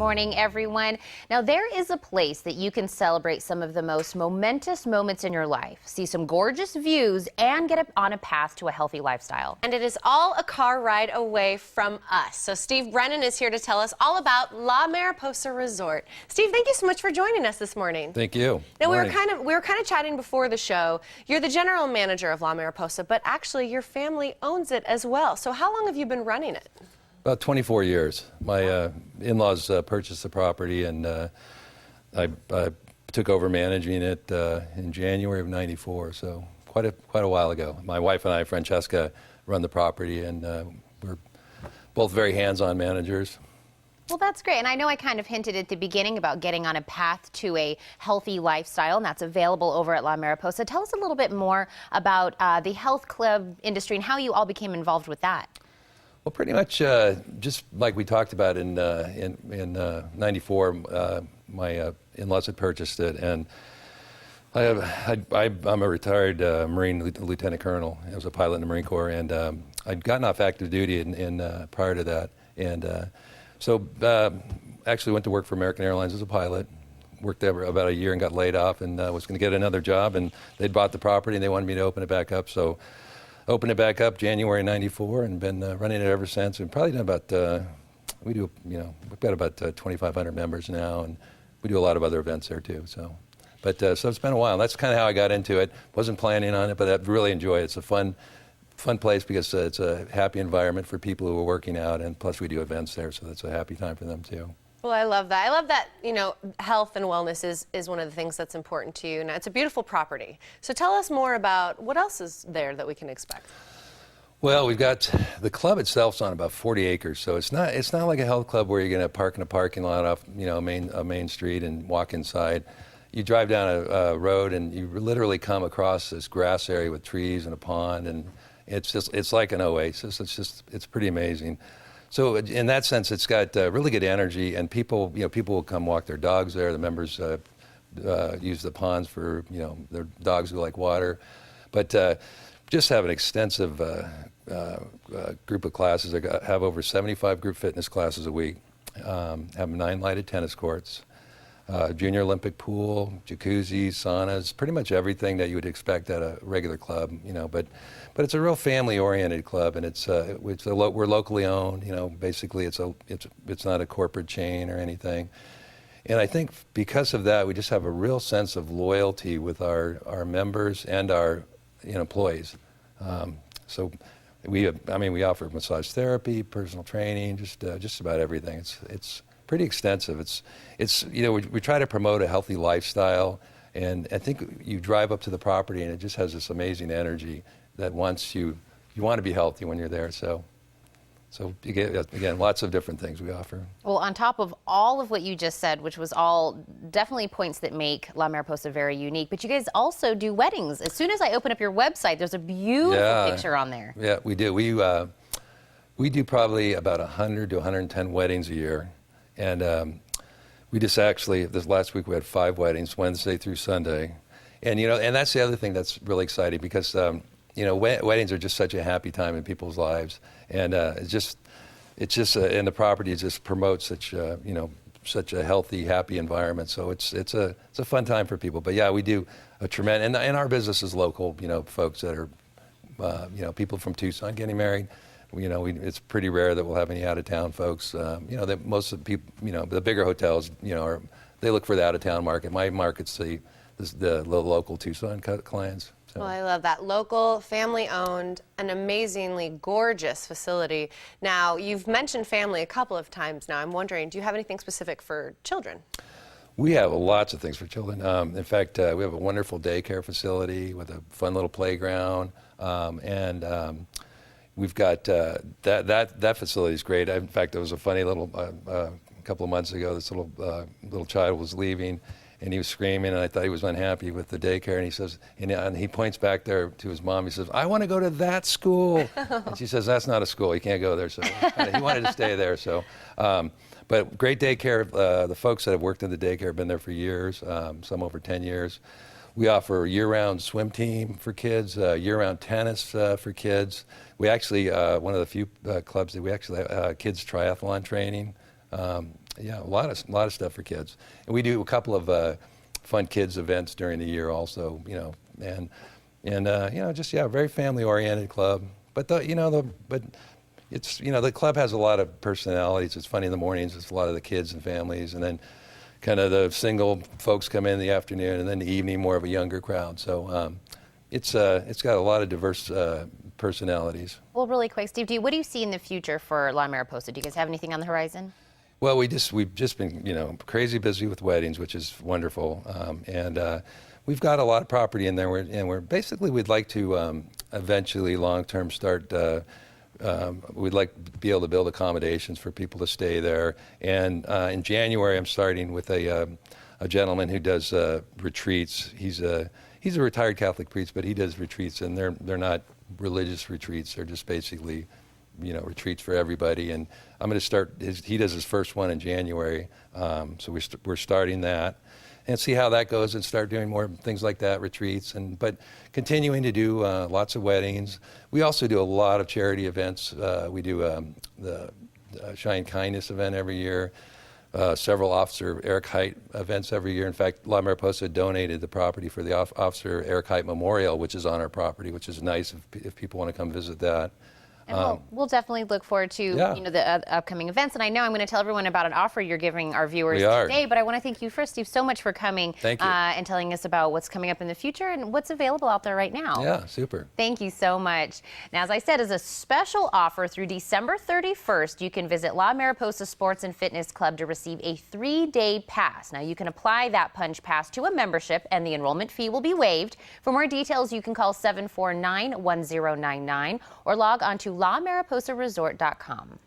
Morning, everyone. Now, there is a place that you can celebrate some of the most momentous moments in your life, see some gorgeous views, and get on a path to a healthy lifestyle. And it is all a car ride away from us. So Steve Brennan is here to tell us all about La Mariposa Resort. Steve, thank you so much for joining us this morning. Thank you. Now, we were kind of chatting before the show. You're the general manager of La Mariposa, but actually your family owns it as well. So how long have you been running it? About 24 years. My in-laws purchased the property, and I took over managing it in January of '94, so quite a while ago. My wife and I, Francesca, run the property, and we're both very hands-on managers. Well, that's great. And I know I kind of hinted at the beginning about getting on a path to a healthy lifestyle, and that's available over at La Mariposa. Tell us a little bit more about the health club industry and how you all became involved with that. Well, pretty much just like we talked about in '94, my in-laws had purchased it, and I'm a retired Marine Lieutenant Colonel. I was a pilot in the Marine Corps, and I'd gotten off active duty in prior to that, and so actually went to work for American Airlines as a pilot. Worked there about a year and got laid off, and was going to get another job, and they'd bought the property and they wanted me to open it back up, so opened it back up January '94 and been running it ever since. And probably done about we've got about 2,500 members now, and we do a lot of other events there too. So, so it's been a while. That's kind of how I got into it. Wasn't planning on it, but I really enjoy it. It's a fun place because it's a happy environment for people who are working out, and plus we do events there, so that's a happy time for them too. Well, I love that. I love that, health and wellness is one of the things that's important to you. Now, it's a beautiful property. So tell us more about what else is there that we can expect. Well, we've got the club itself's on about 40 acres, so it's not like a health club where you're going to park in a parking lot off a main street and walk inside. You drive down a road and you literally come across this grass area with trees and a pond, and it's like an oasis. It's pretty amazing. So in that sense, it's got really good energy, and people will come walk their dogs there. The members use the ponds for, their dogs who like water. But just have an extensive group of classes. I have over 75 group fitness classes a week. Have 9 lighted tennis courts, junior Olympic pool, jacuzzi, saunas, pretty much everything that you would expect at a regular club, But it's a real family-oriented club, and we're locally owned. Basically, it's not a corporate chain or anything. And I think because of that, we just have a real sense of loyalty with our members and our employees. So we offer massage therapy, personal training, just about everything. It's pretty extensive. We try to promote a healthy lifestyle, and I think you drive up to the property and it just has this amazing energy that once you want to be healthy when you're there. So again, lots of different things we offer. Well, on top of all of what you just said, which was all definitely points that make La Mariposa very unique, but you guys also do weddings. As soon as I open up your website, there's a beautiful picture on there. Yeah, we do. We do probably about 100 to 110 weddings a year, and we just actually this last week we had 5 weddings, Wednesday through Sunday, and and that's the other thing that's really exciting because. Weddings are just such a happy time in people's lives, and and the property just promotes such a healthy, happy environment. So it's a fun time for people. But yeah, we do a tremendous, and our business is local. Folks that are people from Tucson getting married. It's pretty rare that we'll have any out-of-town folks. That most of the people, the bigger hotels, they look for the out-of-town market. My market's the local Tucson clients. So. Well, I love that. Local, family-owned, an amazingly gorgeous facility. Now, you've mentioned family a couple of times now. I'm wondering, do you have anything specific for children? We have lots of things for children. In fact, we have a wonderful daycare facility with a fun little playground, and we've got that facility is great. In fact, it was a funny little a couple of months ago. This little child was leaving. And he was screaming, and I thought he was unhappy with the daycare. And he says, and he points back there to his mom. He says, "I want to go to that school." And she says, "That's not a school. You can't go there." So he wanted to stay there. So, but great daycare. The folks that have worked in the daycare have been there for years, some over 10 years. We offer year-round swim team for kids, year-round tennis for kids. We actually, one of the few clubs that we actually have kids triathlon training. Yeah, a lot of stuff for kids, and we do a couple of fun kids events during the year also. Just very family oriented club. But it's the club has a lot of personalities. It's funny in the mornings. It's a lot of the kids and families, and then kind of the single folks come in the afternoon, and then the evening more of a younger crowd. So it's got a lot of diverse personalities. Well, really quick, Steve, what do you see in the future for La Mariposa? Do you guys have anything on the horizon? Well, we've just been crazy busy with weddings, which is wonderful, and we've got a lot of property in there, and we'd like to eventually long-term start. We'd like to be able to build accommodations for people to stay there. And in January, I'm starting with a gentleman who does retreats. He's a retired Catholic priest, but he does retreats, and they're not religious retreats. They're just basically, retreats for everybody. And I'm going to start. He does his first one in January, so we're starting that. And see how that goes, and start doing more things like that, retreats, but continuing to do lots of weddings. We also do a lot of charity events. We do the Shine Kindness event every year, several Officer Eric Height events every year. In fact, La Mariposa donated the property for the Officer Eric Height Memorial, which is on our property, which is nice if people want to come visit that. And we'll definitely look forward to the upcoming events. And I know I'm going to tell everyone about an offer you're giving our viewers today, but I want to thank you first, Steve, so much for coming and telling us about what's coming up in the future and what's available out there right now. Yeah, super. Thank you so much. Now, as I said, as a special offer through December 31st, you can visit La Mariposa Sports and Fitness Club to receive a 3-day pass. Now, you can apply that punch pass to a membership, and the enrollment fee will be waived. For more details, you can call 749-1099 or log on to LaMariposaResort.com.